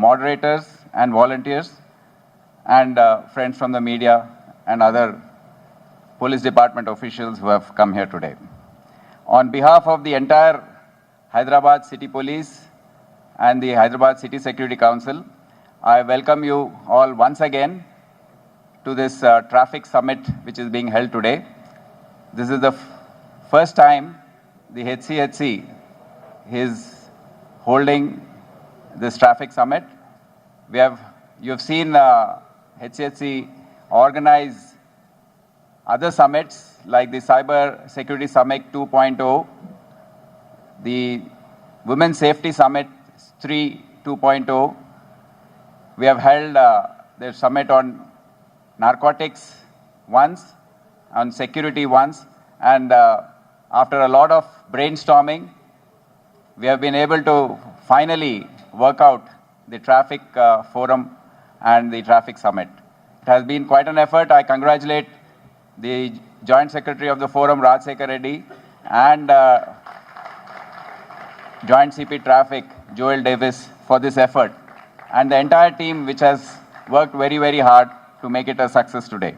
moderators and volunteers, and friends from the media and other police department officials who have come here today. On behalf of the entire Hyderabad City Police and the Hyderabad City Security Council, I welcome you all once again to this traffic summit which is being held today. This is the first time the HCHC is holding this traffic summit. You have seen HCHC organize other summits like the Cyber Security Summit 2.0, the Women's Safety Summit 2.0. We have held the summit on narcotics once, on security once, and after a lot of brainstorming, we have been able to finally work out the traffic forum and the traffic summit. It has been quite an effort. I congratulate the Joint Secretary of the Forum, Rajsekhar Reddy, and Joint CP Traffic, Joel Davis, for this effort, and the entire team which has worked very, very hard to make it a success today.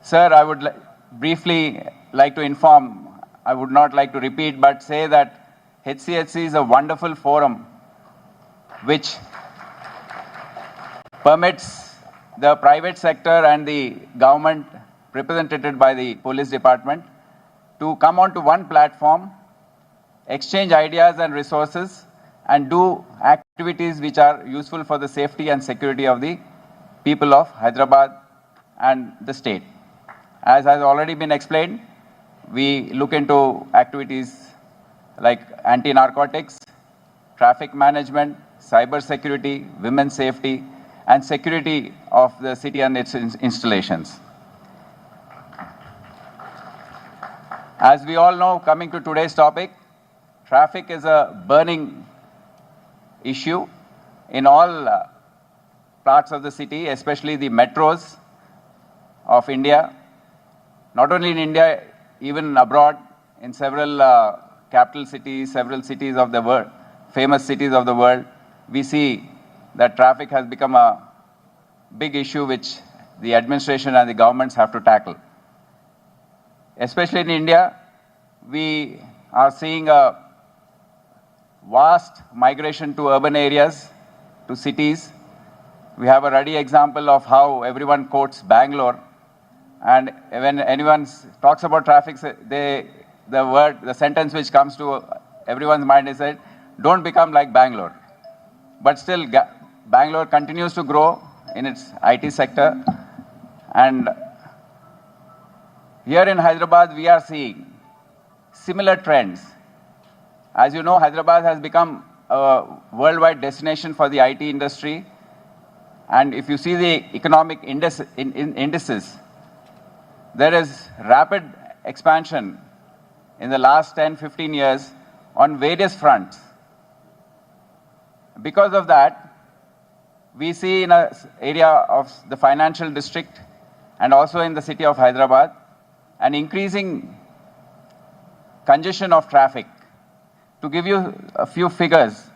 Sir, I would briefly like to inform, I would not like to repeat, but say that HCHC is a wonderful forum which permits the private sector and the government, represented by the police department, to come onto one platform, exchange ideas and resources, and do activities which are useful for the safety and security of the people of Hyderabad and the state. As has already been explained, we look into activities like anti-narcotics, traffic management, cyber security, women's safety, and security of the city and its installations. As we all know, coming to today's topic, traffic is a burning issue in all parts of the city, especially the metros of India. Not only in India, even abroad, in several capital cities, several cities of the world, famous cities of the world, we see that traffic has become a big issue which the administration and the governments have to tackle. Especially in India, we are seeing a vast migration to urban areas, to cities. We have a ruddy example of how everyone quotes Bangalore. And when anyone talks about traffic, the sentence which comes to everyone's mind is that, don't become like Bangalore. But still, Bangalore continues to grow in its IT sector. And here in Hyderabad, we are seeing similar trends. As you know, Hyderabad has become a worldwide destination for the IT industry. And if you see the economic indices, there is rapid expansion in the last 10-15 years on various fronts. Because of that, we see in an area of the financial district and also in the city of Hyderabad an increasing congestion of traffic. To give you a few figures,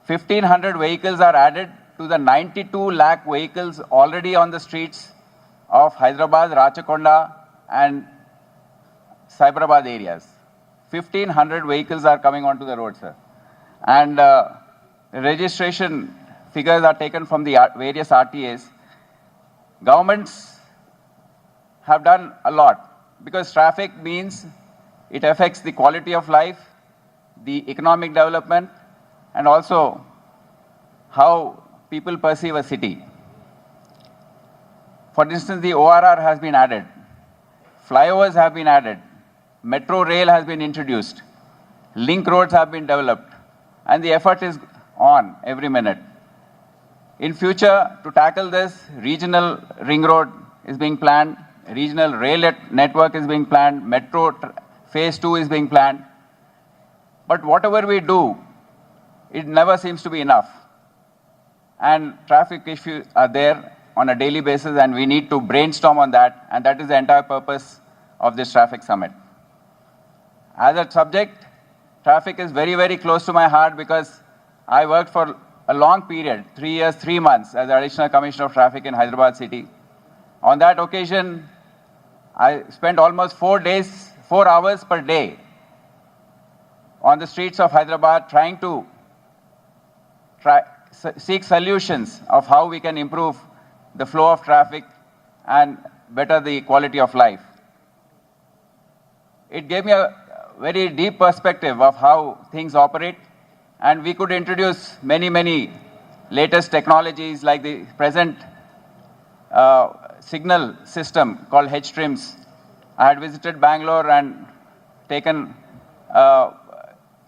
1,500 vehicles are added to the 92 lakh vehicles already on the streets of Hyderabad, Rachakonda, and Cyberabad areas. 1,500 vehicles are coming onto the road, sir. And registration figures are taken from the various RTAs. Governments have done a lot because traffic means it affects the quality of life, the economic development, and also how people perceive a city. For instance, the ORR has been added, flyovers have been added, metro rail has been introduced, link roads have been developed, and the effort is on every minute. In future, to tackle this, regional ring road is being planned, regional rail network is being planned, metro phase 2 is being planned. But whatever we do, it never seems to be enough. And traffic issues are there on a daily basis, and we need to brainstorm on that, and that is the entire purpose of this traffic summit. As a subject, traffic is very, very close to my heart because I worked for a long period, 3 years, 3 months, as Additional Commissioner of Traffic in Hyderabad city. On that occasion, I spent almost 4 days, 4 hours per day on the streets of Hyderabad trying to seek solutions of how we can improve the flow of traffic and better the quality of life. It gave me a very deep perspective of how things operate, and we could introduce many, many latest technologies like the present signal system called H-trims. I had visited Bangalore and taken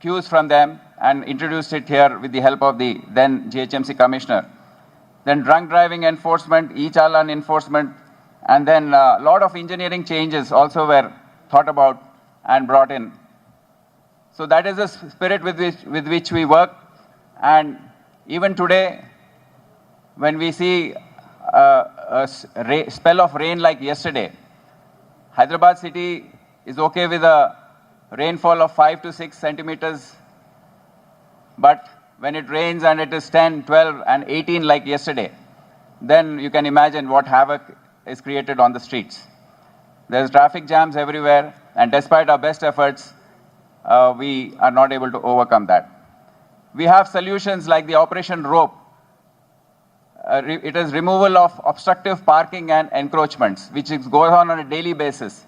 cues from them and introduced it here with the help of the then GHMC Commissioner. Then drunk driving enforcement, e-challan enforcement, and then a lot of engineering changes also were thought about and brought in. So that is the spirit with which we work. And even today, when we see a spell of rain like yesterday, Hyderabad city is okay with a rainfall of 5 to 6 centimeters. But when it rains and it is 10, 12, and 18 like yesterday, then you can imagine what havoc is created on the streets. There's traffic jams everywhere, and despite our best efforts, we are not able to overcome that. We have solutions like the Operation Rope. It is removal of obstructive parking and encroachments, which goes on a daily basis.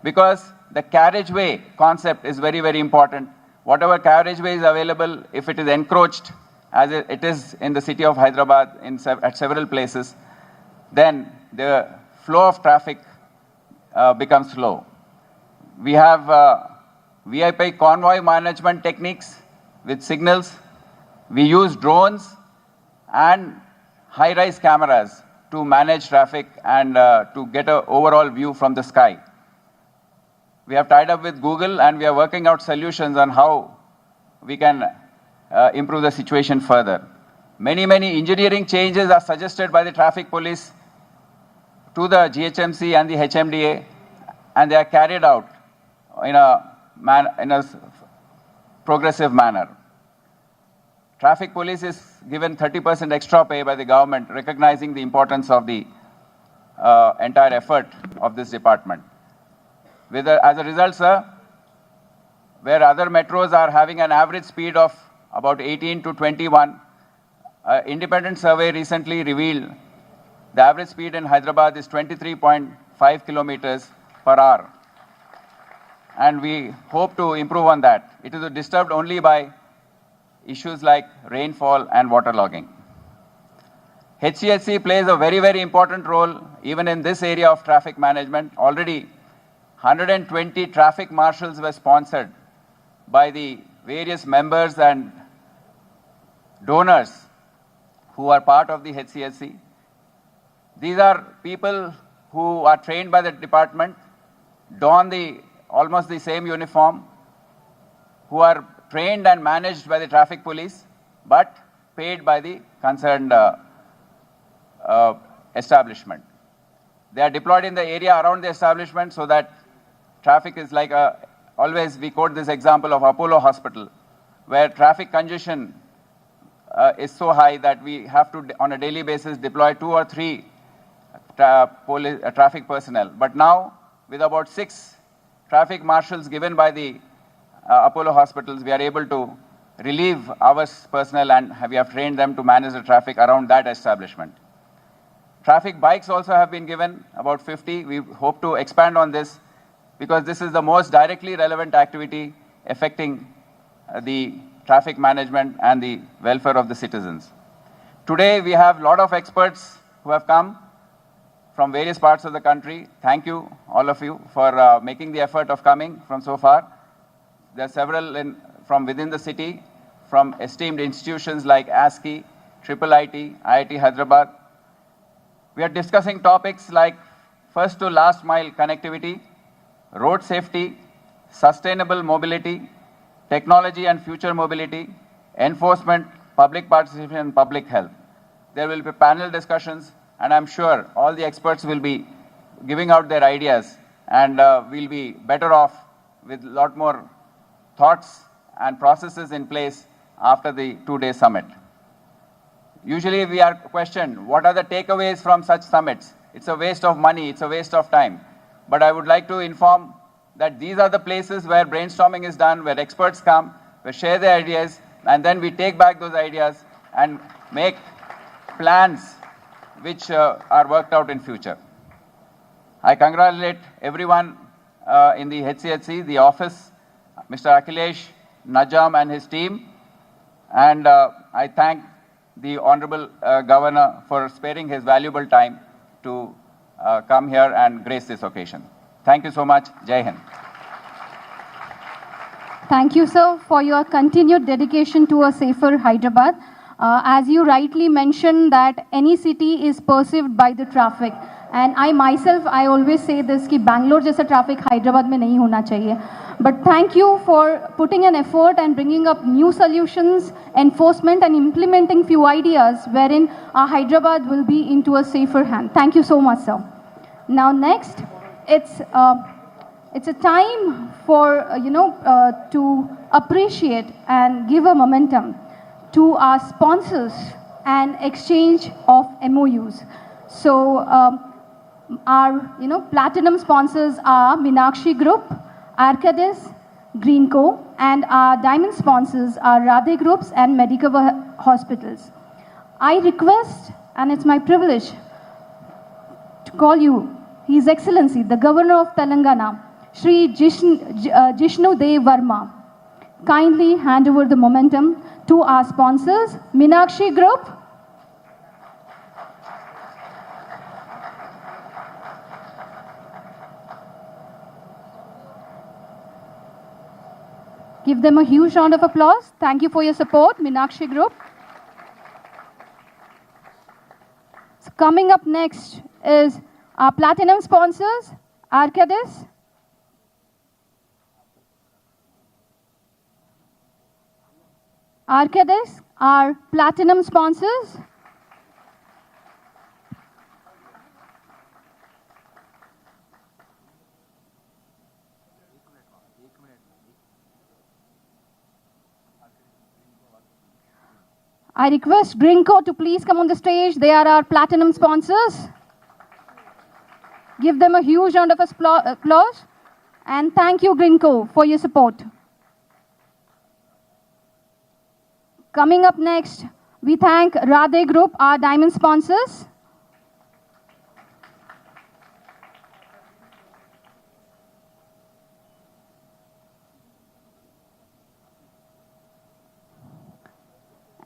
Because the carriageway concept is very, very important. Whatever carriageway is available, if it is encroached, as it is in the city of Hyderabad at several places, then the flow of traffic becomes slow. We have VIP convoy management techniques with signals. We use drones and high-rise cameras to manage traffic and to get an overall view from the sky. We have tied up with Google and we are working out solutions on how we can improve the situation further. Many, many engineering changes are suggested by the traffic police to the GHMC and the HMDA, and they are carried out in a progressive manner. Traffic police is given 30% extra pay by the government, recognizing the importance of the entire effort of this department. As a result, sir, where other metros are having an average speed of about 18 to 21, independent survey recently revealed the average speed in Hyderabad is 23.5 kilometers per hour. And we hope to improve on that. It is disturbed only by issues like rainfall and waterlogging. HCSC plays a very, very important role even in this area of traffic management. Already 120 traffic marshals were sponsored by the various members and donors who are part of the HCSC. These are people who are trained by the department, don almost the same uniform, who are trained and managed by the traffic police, but paid by the concerned establishment. They are deployed in the area around the establishment so that traffic is like always we quote this example of Apollo Hospital, where traffic congestion is so high that we have to, on a daily basis, deploy 2 or 3 traffic personnel. But now, with about 6 traffic marshals given by the Apollo hospitals, we are able to relieve our personnel and we have trained them to manage the traffic around that establishment. Traffic bikes also have been given, about 50. We hope to expand on this because this is the most directly relevant activity affecting the traffic management and the welfare of the citizens. Today, we have a lot of experts who have come from various parts of the country. Thank you, all of you, for making the effort of coming from so far. There are several from within the city, from esteemed institutions like ASCII, IIIT, IIT Hyderabad. We are discussing topics like first to last mile connectivity, road safety, sustainable mobility, technology and future mobility, enforcement, public participation, and public health. There will be panel discussions, and I'm sure all the experts will be giving out their ideas, and we'll be better off with a lot more thoughts and processes in place after the 2-day summit. Usually we are questioned, what are the takeaways from such summits? It's a waste of money, it's a waste of time. But I would like to inform that these are the places where brainstorming is done, where experts come, we share their ideas, and then we take back those ideas and make plans which are worked out in future. I congratulate everyone in the HCHC, the office, Mr. Akhilesh, Najam and his team, and I thank the Honorable Governor for sparing his valuable time to come here and grace this occasion. Thank you so much. Jai Hind. Thank you, sir, for your continued dedication to a safer Hyderabad. As you rightly mentioned that any city is perceived by the traffic. And I myself, I always say this, कि Bangalore जैसा traffic Hyderabad में नहीं होना चाहिए. But thank you for putting an effort and bringing up new solutions, enforcement and implementing few ideas wherein our Hyderabad will be into a safer hand. Thank you so much, sir. Now next, it's a time for, to appreciate and give a momentum to our sponsors and exchange of MOUs. So our, platinum sponsors are Meenakshi Group, Arcadis, Greenco, and our diamond sponsors are Radhe Groups and Medicover Hospitals. I request, and it's my privilege, to call you His Excellency, the Governor of Telangana, Shri Jishnu Varma. Kindly hand over the momentum to our sponsors, Meenakshi Group, give them a huge round of applause. Thank you for your support, Meenakshi Group. So coming up next is our platinum sponsors, Arcadis, our platinum sponsors. I request Greenco to please come on the stage. They are our platinum sponsors. Give them a huge round of applause. And thank you, Greenco, for your support. Coming up next, we thank Radhe Group, our diamond sponsors.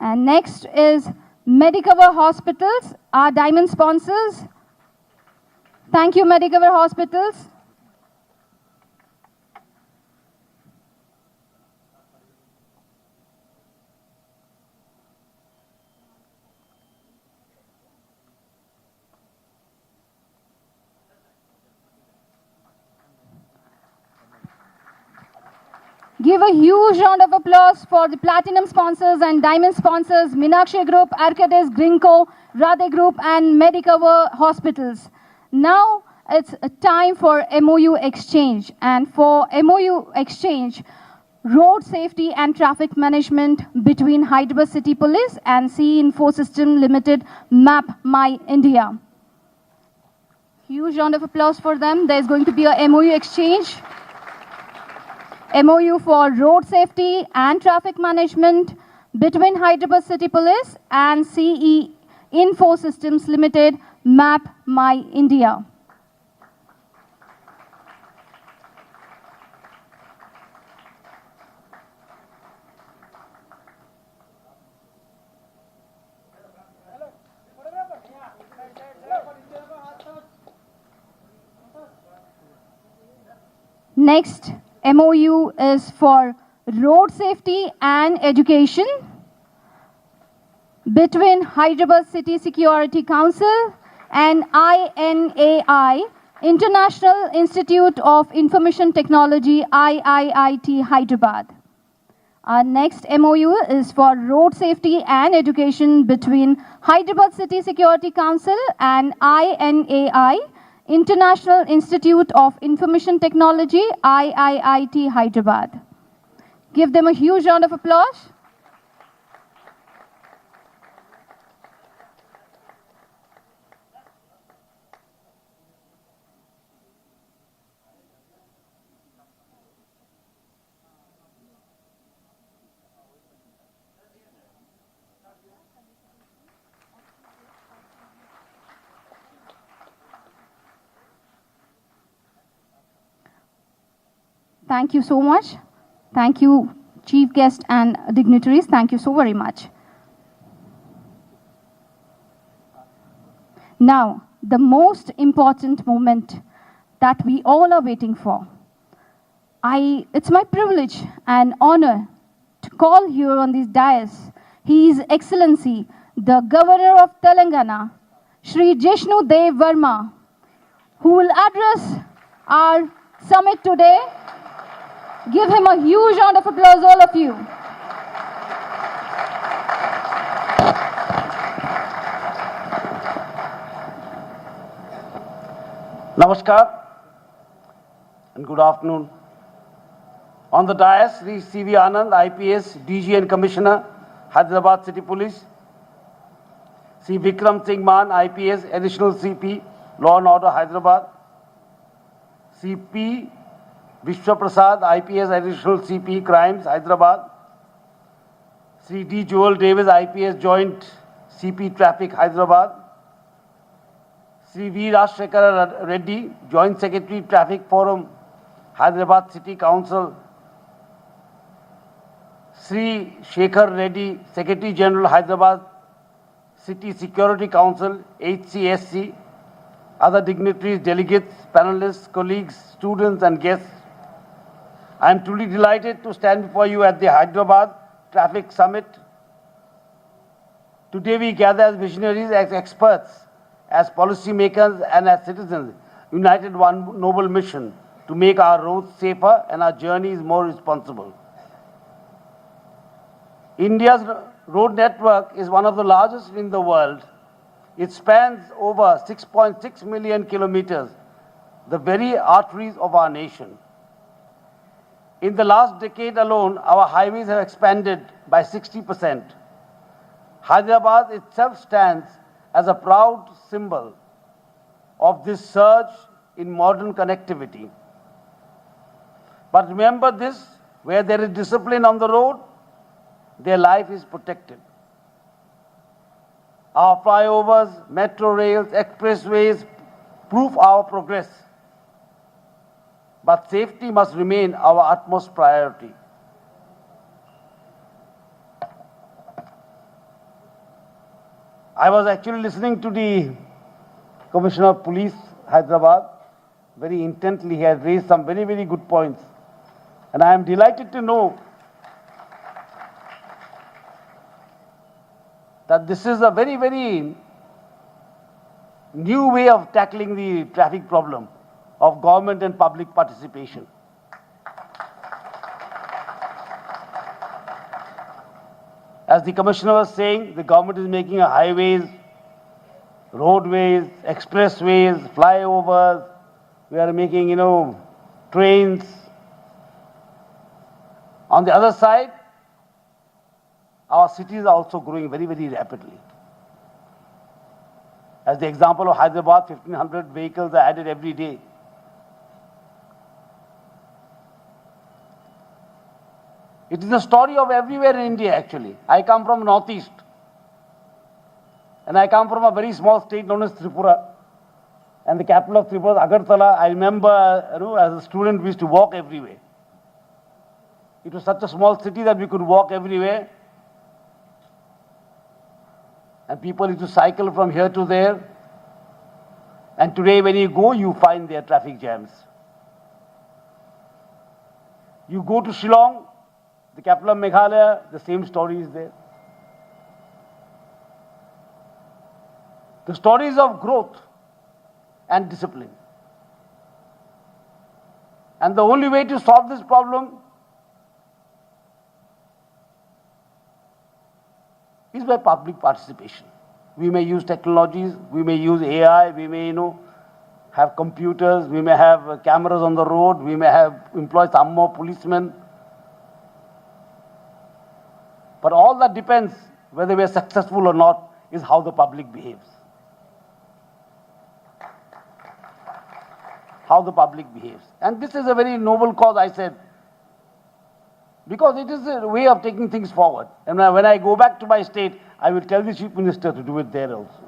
And next is Medicover Hospitals, our diamond sponsors. Thank you, Medicover Hospitals. Give a huge round of applause for the platinum sponsors and diamond sponsors, Meenakshi Group, Arcadis, Greenco, Radhe Group, and Medicover Hospitals. Now it's a time for MOU exchange. And for MOU exchange, road safety and traffic management between Hyderabad City Police and CE Info System Limited, Map My India. Huge round of applause for them. There's going to be a MOU exchange. MOU for road safety and traffic management between Hyderabad City Police and CE Info Systems Limited, Map My India. Next MOU is for road safety and education between Hyderabad City Security Council and INAI, International Institute of Information Technology, IIIT Hyderabad. Our next MOU is for road safety and education between Hyderabad City Security Council and INAI, International Institute of Information Technology, IIIT Hyderabad. Give them a huge round of applause. Thank you so much. Thank you, chief guest and dignitaries. Thank you so very much. Now, the most important moment that we all are waiting for. It's my privilege and honor to call here on this dais His Excellency, the Governor of Telangana, Shri Jishnu Varma, who will address our summit today. Give him a huge round of applause, all of you. Namaskar and good afternoon. On the dais, Sri C.V. Anand, IPS, DG and Commissioner, Hyderabad City Police. Sri Vikram Singh Man, IPS, Additional CP, Law and Order, Hyderabad. Sri P. Vishwa Prasad, IPS, Additional CP, Crimes, Hyderabad. Sri D. Joel Davis, IPS, Joint CP, Traffic, Hyderabad. Sri V. Rajshekara Reddy, Joint Secretary, Traffic Forum, Hyderabad City Council. Sri Shekhar Reddy, Secretary General, Hyderabad City Security Council, HCSC. Other dignitaries, delegates, panelists, colleagues, students and guests. I am truly delighted to stand before you at the Hyderabad Traffic Summit. Today we gather as visionaries, as experts, as policymakers and as citizens, united one noble mission to make our roads safer and our journeys more responsible. India's road network is one of the largest in the world. It spans over 6.6 million kilometers, the very arteries of our nation. In the last decade alone, our highways have expanded by 60%. Hyderabad itself stands as a proud symbol of this surge in modern connectivity. But remember this, where there is discipline on the road, their life is protected. Our flyovers, metro rails, expressways prove our progress. But safety must remain our utmost priority. I was actually listening to the Commissioner of Police, Hyderabad, very intently. He had raised some very, very good points. And I am delighted to know that this is a very, very new way of tackling the traffic problem of government and public participation. As the Commissioner was saying, the government is making highways, roadways, expressways, flyovers. We are making, trains. On the other side, our cities are also growing very, very rapidly. As the example of Hyderabad, 1,500 vehicles are added every day. It is a story of everywhere in India, actually. I come from Northeast. And I come from a very small state known as Tripura. And the capital of Tripura is Agartala. I remember, as a student, we used to walk everywhere. It was such a small city that we could walk everywhere. And people used to cycle from here to there. And today when you go, you find there traffic jams. You go to Shillong, the capital of Meghalaya, the same story is there. The stories of growth and discipline. And the only way to solve this problem is by public participation. We may use technologies, we may use AI, we may, have computers, we may have cameras on the road, we may have employ some more policemen. But all that depends whether we are successful or not is how the public behaves. How the public behaves. And this is a very noble cause, I said, because it is a way of taking things forward. And when I go back to my state, I will tell the Chief Minister to do it there also.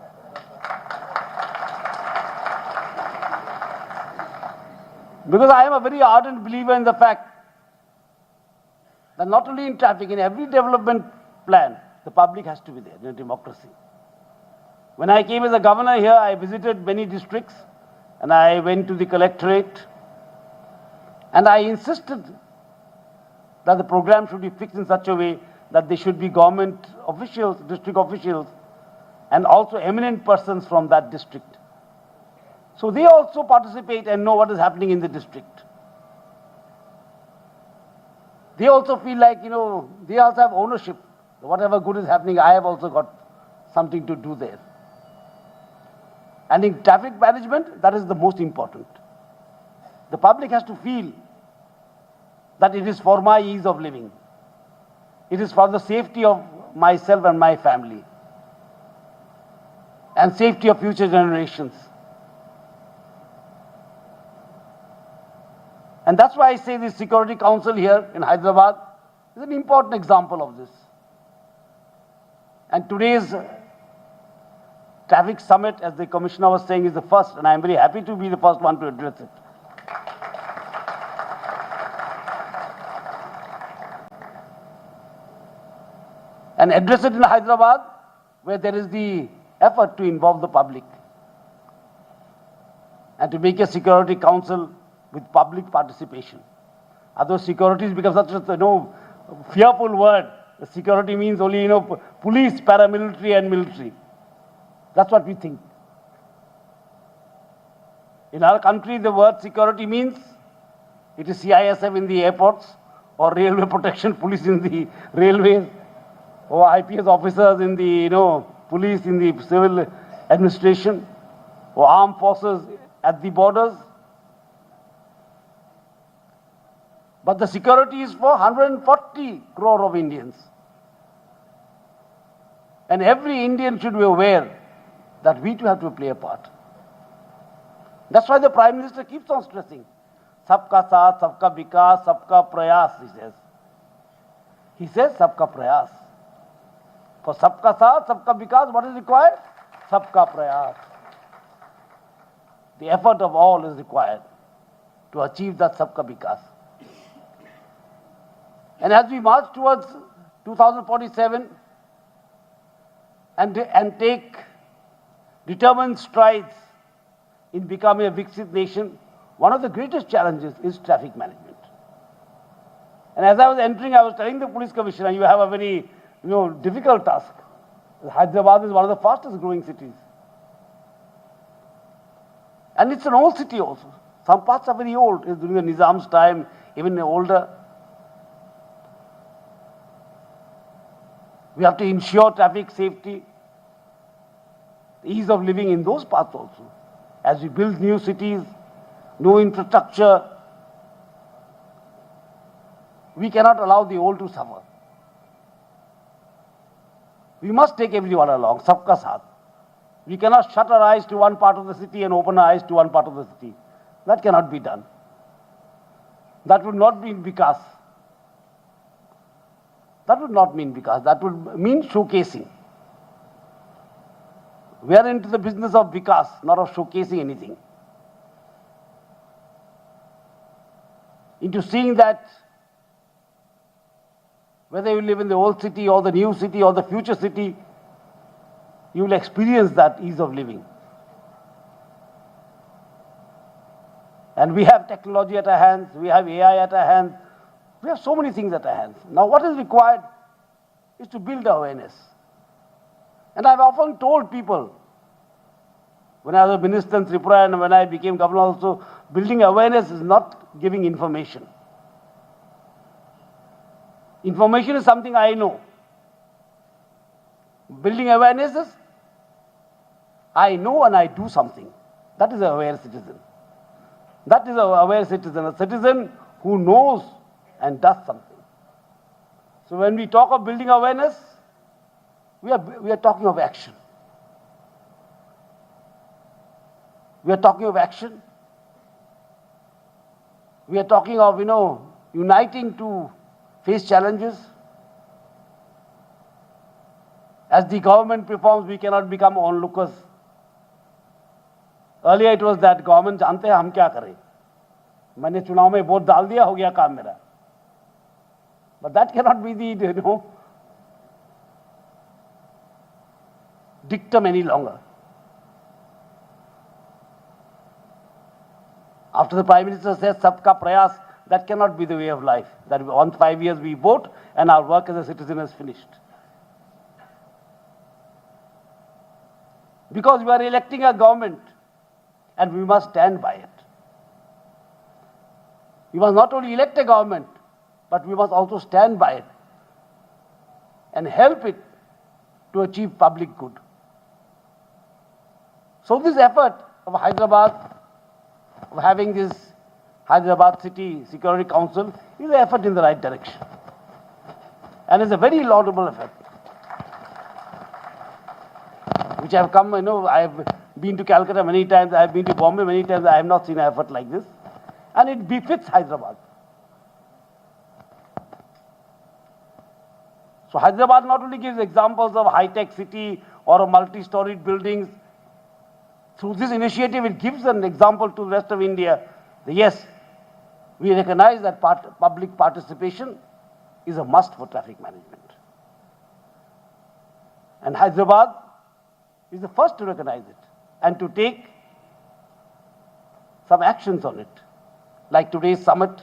Because I am a very ardent believer in the fact that not only in traffic, in every development plan, the public has to be there in a democracy. When I came as a governor here, I visited many districts and I went to the collectorate and I insisted that the program should be fixed in such a way that there should be government officials, district officials, and also eminent persons from that district. So they also participate and know what is happening in the district. They also feel like, they also have ownership. Whatever good is happening, I have also got something to do there. And in traffic management, that is the most important. The public has to feel that it is for my ease of living. It is for the safety of myself and my family. And safety of future generations. And that's why I say the Security Council here in Hyderabad is an important example of this. And today's traffic summit, as the Commissioner was saying, is the first, and I am very happy to be the first one to address it. And address it in Hyderabad, where there is the effort to involve the public and to make a Security Council with public participation. Otherwise, security has become such a fearful word. The security means only police, paramilitary, and military. That's what we think. In our country, the word security means it is CISF in the airports, or railway protection police in the railways, or IPS officers in the police in the civil administration, or armed forces at the borders. But the security is for 140 crore of Indians. And every Indian should be aware that we too have to play a part. That's why the Prime Minister keeps on stressing, Sabka Saath, Sabka Vikas, Sabka Prayas, he says. He says Sabka Prayas. For Sabka Saath, Sabka Vikas, what is required? Sabka Prayas. The effort of all is required to achieve that Sabka Vikas. And as we march towards 2047 and take determined strides in becoming a Viksit nation, one of the greatest challenges is traffic management. And as I was entering, I was telling the police commissioner, you have a very difficult task. Hyderabad is one of the fastest growing cities. And it's an old city also. Some parts are very old. It's during the Nizam's time, even older. We have to ensure traffic safety, ease of living in those parts also. As we build new cities, new infrastructure, we cannot allow the old to suffer. We must take everyone along, sabka saath. We cannot shut our eyes to one part of the city and open our eyes to one part of the city. That cannot be done. That would not be vikas. That would not mean vikas. That would mean showcasing. We are into the business of vikas, not of showcasing anything. Into seeing that whether you live in the old city or the new city or the future city, you will experience that ease of living. And we have technology at our hands, we have AI at our hands, we have so many things at our hands. Now what is required is to build awareness. And I've often told people, when I was a minister in Tripura and when I became governor also, building awareness is not giving information. Information is something I know. Building awareness is, I know and I do something. That is an aware citizen. That is an aware citizen, a citizen who knows and does something. So when we talk of building awareness, we are talking of action. We are talking of action. We are talking of, uniting to face challenges. As the government performs, we cannot become onlookers. Earlier it was that government जानते हैं हम क्या करें. मैंने चुनाव में vote डाल दिया, हो गया काम मेरा. But that cannot be the, dictum any longer. After the Prime Minister says, Sabka Prayas, that cannot be the way of life. That on 5 years we vote and our work as a citizen is finished. Because we are electing a government and we must stand by it. We must not only elect a government, but we must also stand by it and help it to achieve public good. So this effort of Hyderabad, of having this Hyderabad City Security Council, is an effort in the right direction. And it's a very laudable effort. Which I have come, I have been to Calcutta many times, I have been to Bombay many times, I have not seen an effort like this. And it befits Hyderabad. So Hyderabad not only gives examples of high-tech city or of multi-storied buildings. Through this initiative, it gives an example to the rest of India that yes, we recognize that public participation is a must for traffic management. And Hyderabad is the first to recognize it and to take some actions on it. Like today's summit,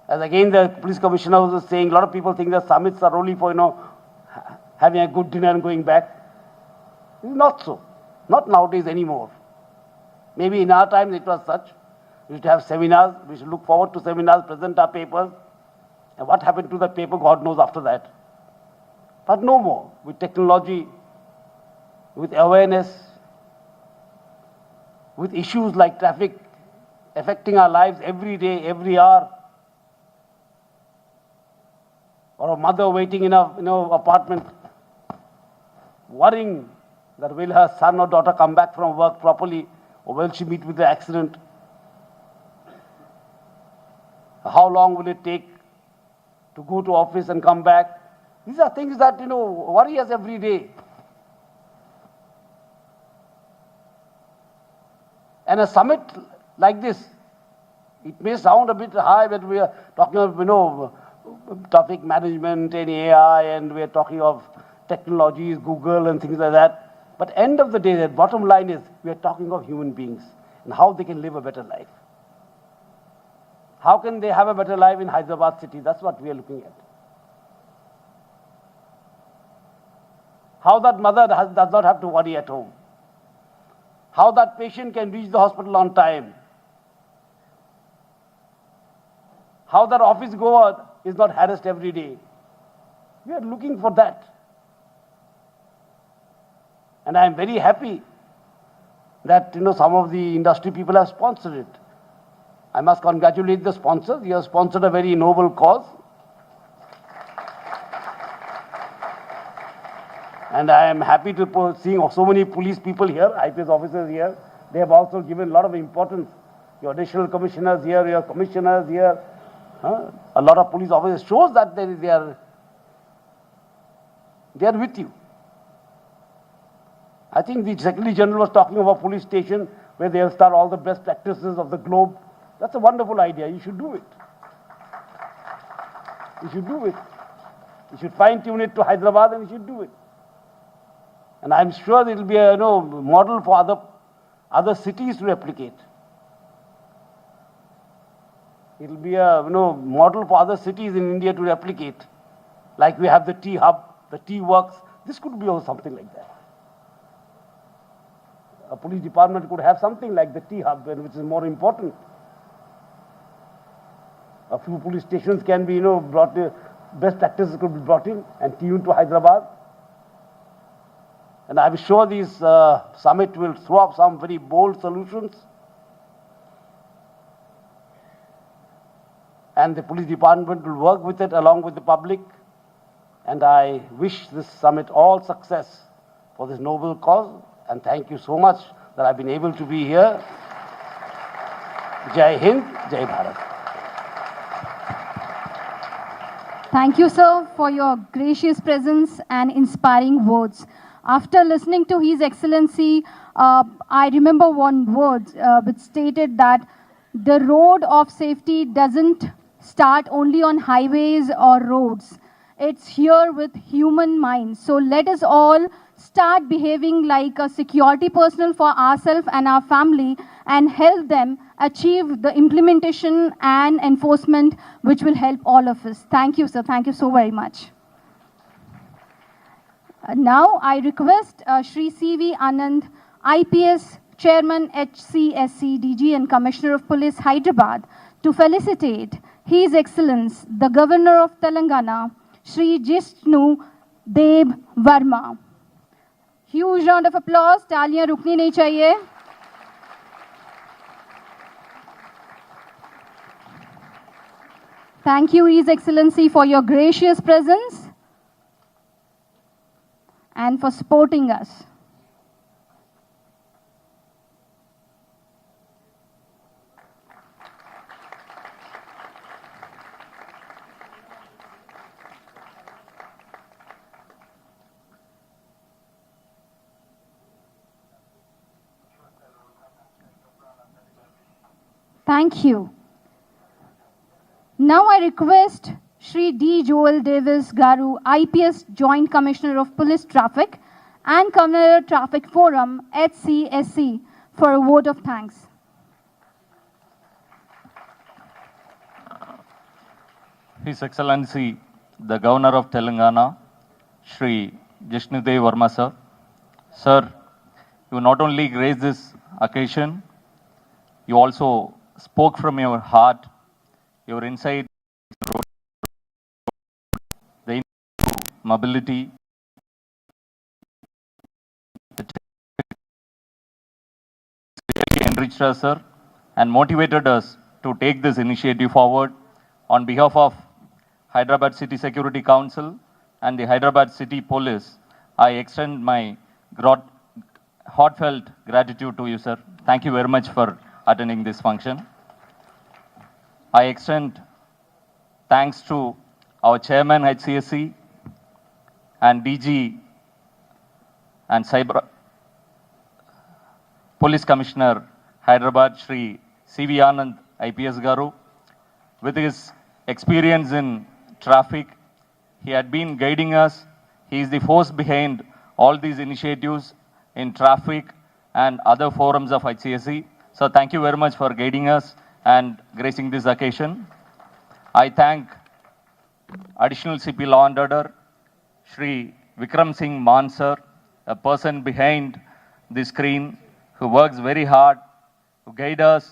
as again the police commissioner was saying, a lot of people think that summits are only for, having a good dinner and going back. It's not so. Not nowadays anymore. Maybe in our times it was such. We should have seminars, we should look forward to seminars, present our papers. And what happened to the paper, God knows after that. But no more. With technology, with awareness, with issues like traffic affecting our lives every day, every hour. Or a mother waiting in a apartment, worrying that will her son or daughter come back from work properly, or will she meet with the accident? How long will it take to go to office and come back? These are things that, worry us every day. And a summit like this, it may sound a bit high, but we are talking of, traffic management and AI, and we are talking of technologies, Google and things like that. But end of the day, the bottom line is we are talking of human beings and how they can live a better life. How can they have a better life in Hyderabad city? That's what we are looking at. How that mother does not have to worry at home. How that patient can reach the hospital on time. How that office goer is not harassed every day. We are looking for that. And I am very happy that, some of the industry people have sponsored it. I must congratulate the sponsors. You have sponsored a very noble cause. And I am happy to see so many police people here, IPS officers here. They have also given a lot of importance. Your additional commissioners here, your commissioners here, a lot of police officers, shows that they are with you. I think the Secretary General was talking about a police station where they'll start all the best practices of the globe. That's a wonderful idea. You should do it. You should do it. You should fine-tune it to Hyderabad and you should do it. And I'm sure it will be a model for other cities to replicate. It will be a model for other cities in India to replicate. Like we have the tea hub, the tea works. This could be also something like that. A police department could have something like the tea hub, which is more important. A few police stations can be, brought in, best practices could be brought in and tuned to Hyderabad. And I'm sure this summit will throw up some very bold solutions. and the police department will work with it along with the public. And I wish this summit all success for this noble cause. And thank you so much that I've been able to be here. Jai Hind, Jai Bharat. Thank you, sir, for your gracious presence and inspiring words. After listening to His Excellency, I remember one word which stated that the road of safety doesn't start only on highways or roads. It's here with human minds. So let us all start behaving like a security personnel for ourselves and our family and help them achieve the implementation and enforcement which will help all of us. Thank you, sir. Thank you so very much. Now I request Shri C.V. Anand, IPS Chairman HCSC DG and Commissioner of Police Hyderabad, to felicitate His Excellence the Governor of Telangana, Shri Jishnu Dev Varma. Huge round of applause. तालियां रुकनी नहीं चाहिए. Thank you, His Excellency, for your gracious presence and for supporting us. Thank you. Now I request Shri D. Joel Davis Garu, IPS Joint Commissioner of Police Traffic and Commissioner Traffic Forum, HCSC, for a vote of thanks. His Excellency, the Governor of Telangana, Shri Jishnu Dev Varma, sir. Sir, you not only graced this occasion, you also spoke from your heart, your insight, the mobility, really enriched us, sir, and motivated us to take this initiative forward. On behalf of Hyderabad City Security Council and the Hyderabad City Police, I extend my heartfelt gratitude to you, sir. Thank you very much for attending this function. I extend thanks to our Chairman HCSC and DG and Cyber Police Commissioner Hyderabad, Shri C.V. Anand, IPS Garu. With his experience in traffic, he had been guiding us. He is the force behind all these initiatives in traffic and other forums of HCSC. So thank you very much for guiding us and gracing this occasion. I thank Additional CP Law and Order, Shri Vikram Singh Man sir, a person behind the screen who works very hard, who guide us,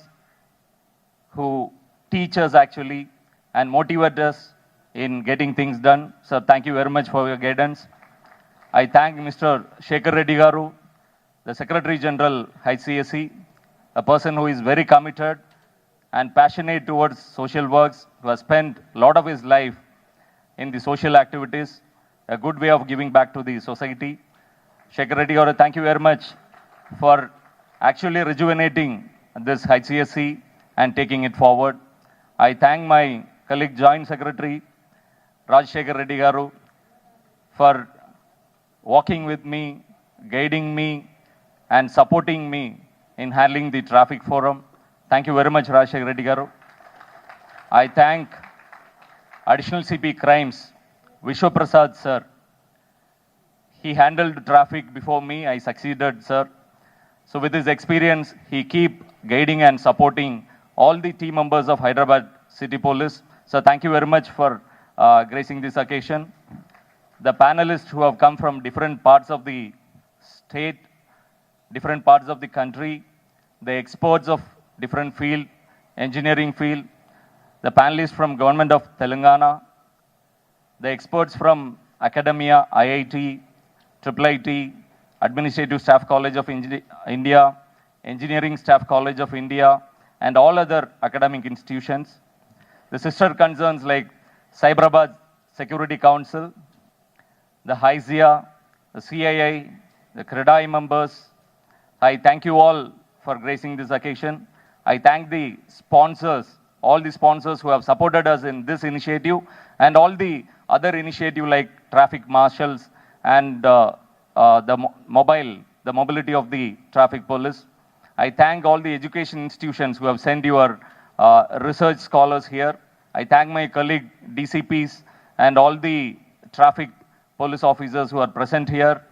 who teach us actually, and motivate us in getting things done. So thank you very much for your guidance. I thank Mr. Shekhar Reddy Garu, the Secretary General HCSC, a person who is very committed and passionate towards social works, who has spent a lot of his life in the social activities, a good way of giving back to the society. Shekhar Reddy Garu, thank you very much for actually rejuvenating this HCSC and taking it forward. I thank my colleague Joint Secretary, Rajshekhar Reddy Garu, for walking with me, guiding me, and supporting me in handling the traffic forum. Thank you very much, Rajshekhar Reddy Garu. I thank Additional CP Crimes, Vishwa Prasad sir. He handled traffic before me. I succeeded, sir. So with his experience, he keep guiding and supporting all the team members of Hyderabad City Police. So thank you very much for gracing this occasion. The panelists who have come from different parts of the state, different parts of the country, the experts of different field, engineering field, the panelists from Government of Telangana, the experts from academia, IIT, IIIT, Administrative Staff College of India, Engineering Staff College of India, and all other academic institutions, the sister concerns like Cyberabad Security Council, the HIZIA, the CII, the CREDAI members. I thank you all for gracing this occasion. I thank the sponsors, all the sponsors who have supported us in this initiative and all the other initiative like traffic marshals and the mobility of the traffic police. I thank all the education institutions who have sent your research scholars here. I thank my colleague DCPs and all the traffic police officers who are present here.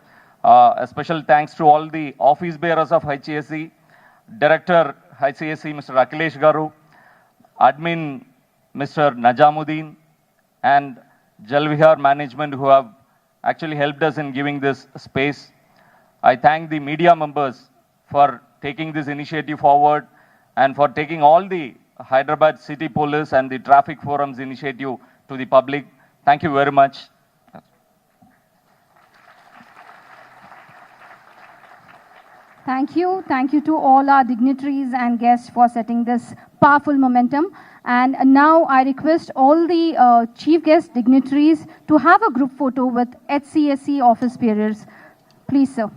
A special thanks to all the office bearers of HCSC, Director HCSC Mr. Akhilesh Garu, Admin Mr. Najamuddin, and Jalvihar management who have actually helped us in giving this space. I thank the media members for taking this initiative forward and for taking all the Hyderabad City Police and the Traffic Forum's initiative to the public. Thank you very much. Thank you. Thank you to all our dignitaries and guests for setting this powerful momentum. And now I request all the chief guest dignitaries to have a group photo with HCSC office bearers. Please, sir.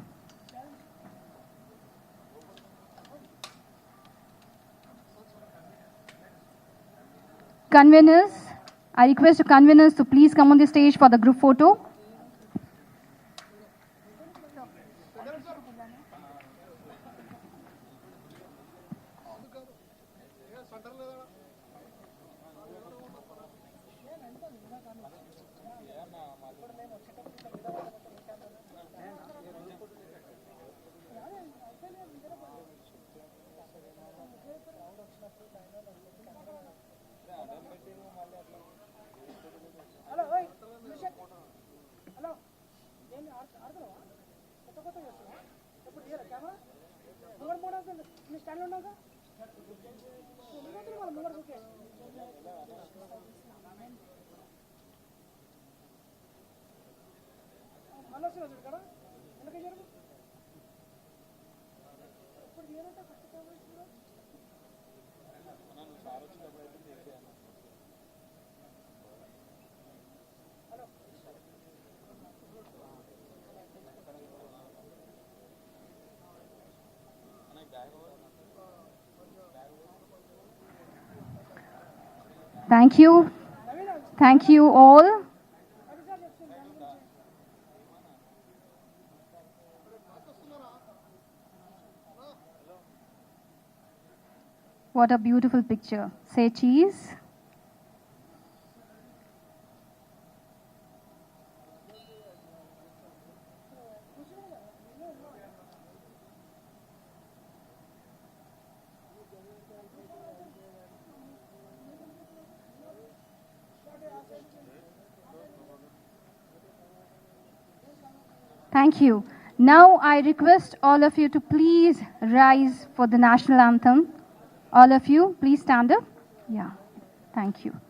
Conveners, I request the conveners to please come on the stage for the group photo. Thank you. Thank you all. What a beautiful picture. Say cheese. Thank you. Now I request all of you to please rise for the national anthem. All of you, please stand up. Yeah, thank you.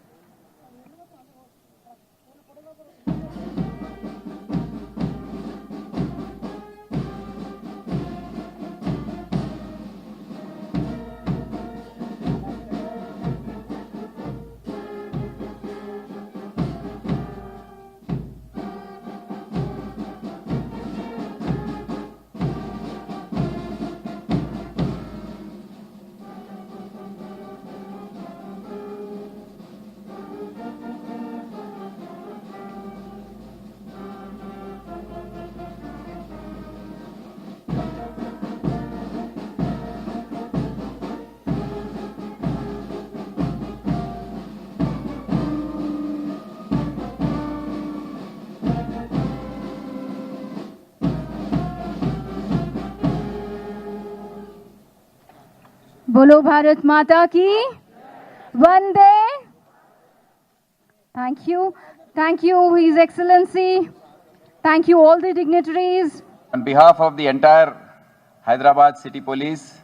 बोलो भारत माता की वंदे. Thank you. Thank you, His Excellency. Thank you, all the dignitaries. On behalf of the entire Hyderabad City Police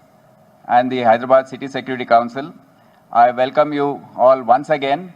and the Hyderabad City Security Council, I welcome you all once again